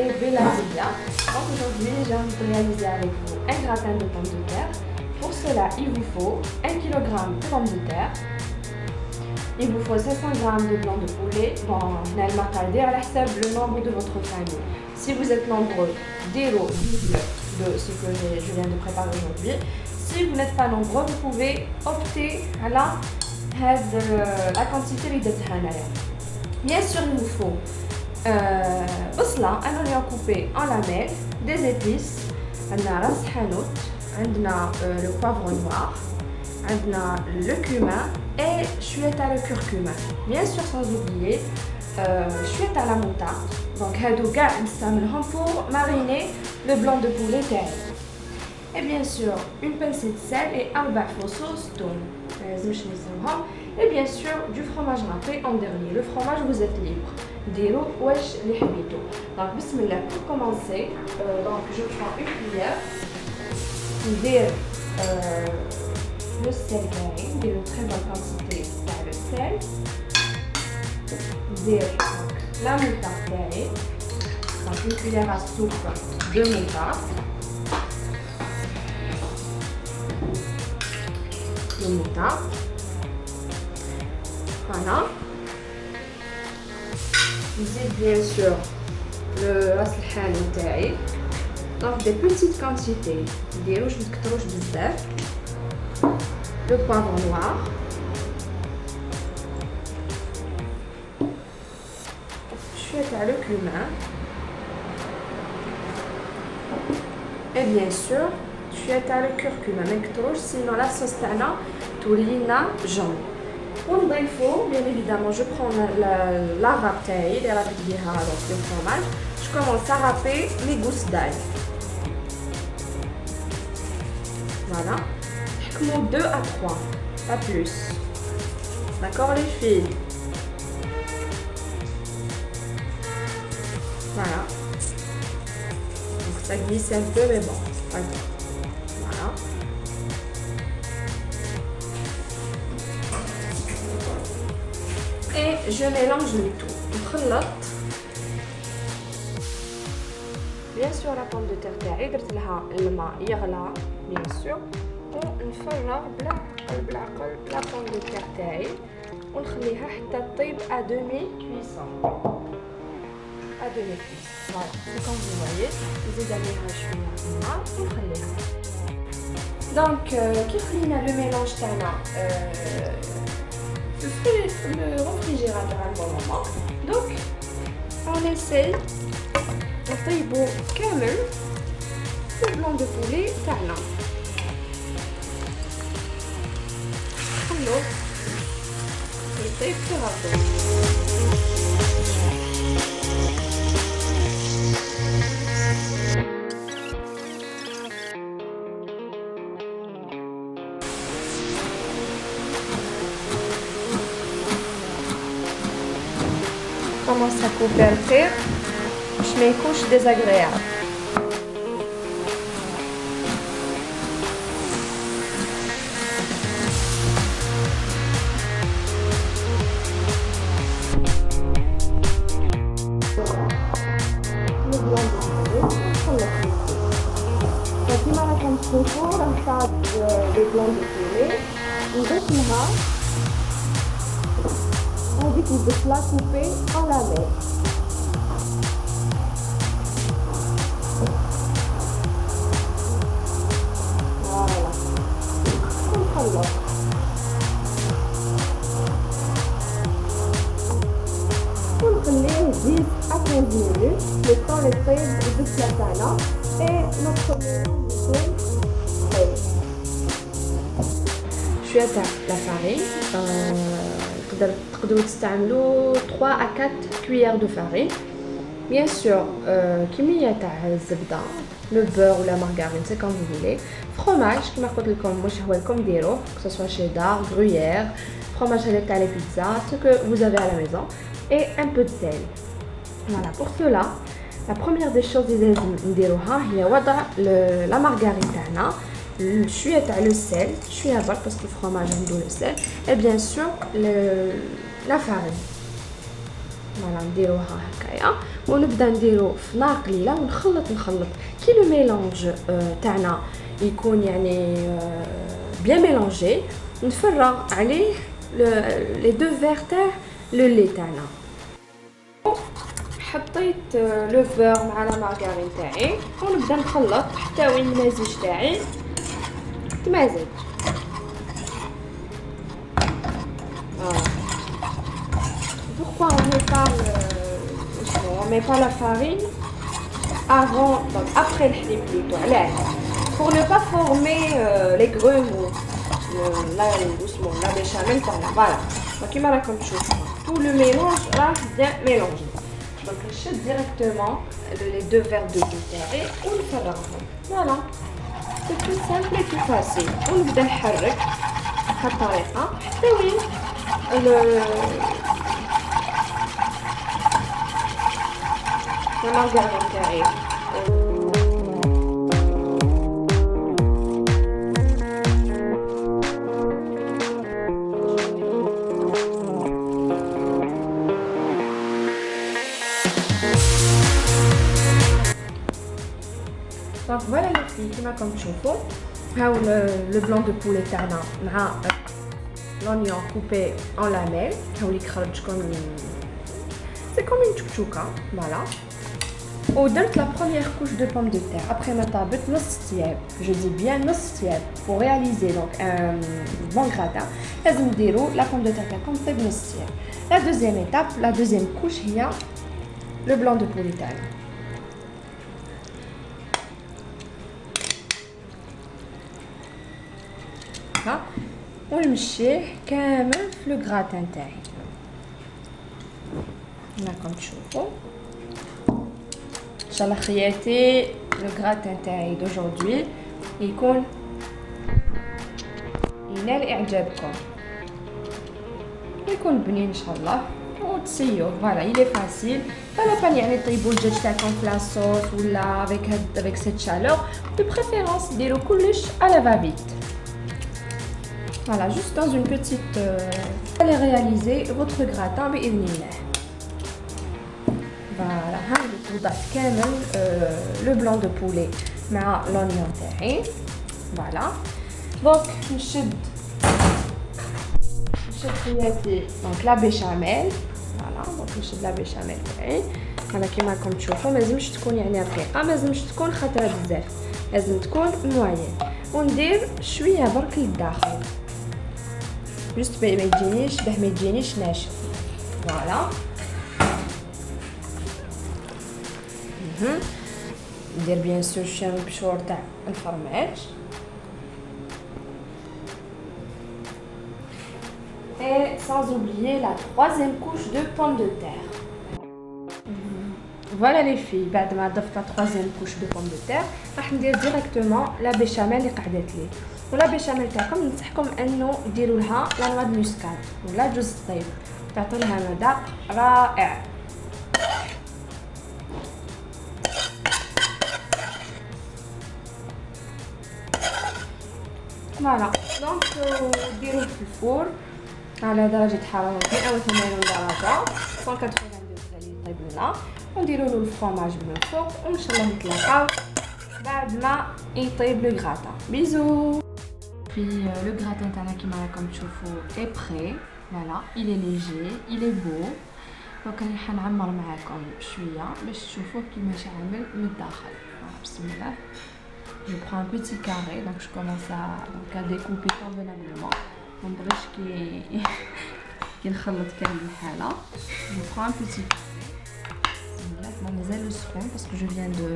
et Belazia. Donc aujourd'hui, j'ai envie de réaliser avec vous un gratin de pommes de terre. Pour cela, il vous faut 1 kg de pommes de terre. Il vous faut 500 g de blanc de poulet. Bon, on a le macadé à le nombre de votre famille. Si vous êtes nombreux, double de ce que je viens de préparer aujourd'hui. Si vous n'êtes pas nombreux, vous pouvez opter à la quantité de bien sûr, il vous faut un oignon coupé en lamelles, des épices, le poivre noir, le cumin et chouette à le curcuma. Bien sûr, sans oublier chouette à la moutarde. Donc, pour mariner le blanc de poulet terre. Et bien sûr, une pincée de sel et un sauce tourne. Et bien sûr, du fromage râpé en dernier. Le fromage, vous êtes libre. Donc, bismillah, pour commencer, je prends une cuillère. Le sel carré, une très bonne quantité de sel. La moutarde carrée. Donc, une cuillère à soupe de moutarde. Voilà. Nzid bien sûr le ras الحاني تاعي. Donc des petites quantités. نديروش متكتروش بزاف. Le poivre noir. شوية تاع le cumin. Et bien sûr شوية تاع le curcuma ما نكتروش sinon la sauce تاعنا تولينا jaune. ونضيفو bien évidemment je prends la râpe تاعي اللي رابط بيها le fromage. Je commence à râper les gousses d'ail. Voilà. نحكمو 2 à 3, pas plus. D'accord les filles? Voilà. Donc ça glisse un peu mais bon. Voilà. Et je mélange le tout. Bien sûr, la pomme de terre تاعي درت لها الماء يغلى bien sûr. ونفرغ بالعقل la pomme de terre تاعي ونخليها حتى تطيب à demi cuisson. À demi cuisson. Voilà, c'est comme vous voyez. نزيد عليها شويه الماء ونخليها. Donc, كيف خلينا le mélange تاعنا le réfrigérateur à un bon moment. Donc, on essaie نطيبو كامل le blanc de poulet تاعنا. نخلوه يطيب في راسو. Commence à couper le fer باش ما يكونش désagréable. كيما راكم تشوفوا راه صاب لي بلون دو بولي وضفت لها هذيك البصله كوبي en lamelles. Voilà. ونخلط. ونخليه يزيد à 15 minutes le temps de طيب البصله تاعنا et notre mélange يكون طيب. شويه تاع لا فارين. تقدروا تستعملوا 3 à 4 cuillères de farine. Bien sûr, كمية تاع الزبدة, le beurre ou la margarine, c'est comme vous voulez. Fromage, كما قلت لكم واش هو لكم ديروه, que ce soit cheddar, gruyère, fromage avec les pizzas, ce que vous avez à la maison, et un peu de sel. Voilà, pour cela, la première des choses اللي لازم نديروها هي وضع la margarine تاعنا. شويه تاع لو سيل, شويه برك باسكو الفرomage عنده لو سيل, et bien sûr la farine. فوالا نديروها هكايا ونبدا نديرو في نار قليله ونخلط كي لو ميلونج تاعنا يكون يعني بيان ميلونجي نفرغ عليه لي دو فيغ تاع لو لي تاعنا. حطيت لو بور مع لا مارغرين تاعي ونبدا نخلط حتى وين المزيج تاعي تمازج. Pourquoi on met pas la farine avant, donc après le halib plutôt, pour ne pas former les grumes ou la béchamel, voilà. Donc il m'a comme chose. Tout le mélange là bien mélangé. Donc je jette directement les 2 verres de bitter et on le fait. Voilà. C'est tout simple et tout facile. On va نحرك بهذه الطريقه حتى وين المارغرين تاعي. Donc voilà les filles, كما راكم تشوفوا هاو le blanc de poulet تاعنا مع l'oignon coupé en lamelles. هاو اللي خرج c'est comme une chouchouka, voilà. ودرت la première couche de pommes de terre après ما طابت نص طياب. Je dis bien نص طياب. Pour réaliser donc un bon gratin لازم نديرو la pomme de terre تاعكم طيب نص طياب. La deuxième étape, la deuxième couche هي le blanc de poulet تاعنا. ونمشيه كامل في لو غراتان تاعي. راكم تشوفوا ان شاء الله خياتي لو غراتان تاعي دوجوردي يكون ينال اعجابكم ويكون بنين ان شاء الله وتسيوه. فوالا يلي فاسيل فلا بان يعني طيبوا الدجاج تاعكم في لاصوص ولا افيك سيت شالور دو بريفيرونس ديروا كلش على فابيت. Voilà, juste dans une petite... Vous allez réaliser votre gratin بإذن. Voilà, وضعت كامل le blanc de poulet مع l'oignon تاعي. Voilà. Donc نشد خياتي donc la béchamel. Voilà, donc نشد la béchamel تاعي. هذا كيما راكم تشوفوا ما لازمش تكون يعني رقيقة، ما لازمش تكون خطرة بزاف، لازم تكون موين. وندير شوية برك للداخل. جست ما يجينيش ناشف. فوالا ندير بيان سور شويه مبشور تاع الفرماج et sans oublier la troisième couche de pommes de terre. Voilà les filles, بعد ما ضفت la troisième couche de pommes de terre راح ندير ديريكتومون لا بيشاميل اللي قعدت لي. ولا بيشاميل تاعكم ننصحكم انه ديروا لها لا نوا د موسكات ولا جوز الطيب تعطي لها مذاق رائع. فوالا دونك ديروه في الفور على درجه حراره 180 درجه 180 درجه يطيب لنا ونديروا له الفرماج من الفوق وان شاء الله نتلاقاو بعد ما يطيب لو غراتا. بيزو. Puis le gratin تاعنا كيما راكم تشوفوا est prêt. Voilà, il est léger, il est beau. دونك راني حنعمر معاكم شويه باش تشوفوه كيفاش عامل من الداخل. بسم الله. Je prends un petit carré, donc je commence à découper convenablement. ما نبغيش كي نخلط كامل الحاله. Je prends un petit carré. بسم الله. مازال سخون parce que je viens de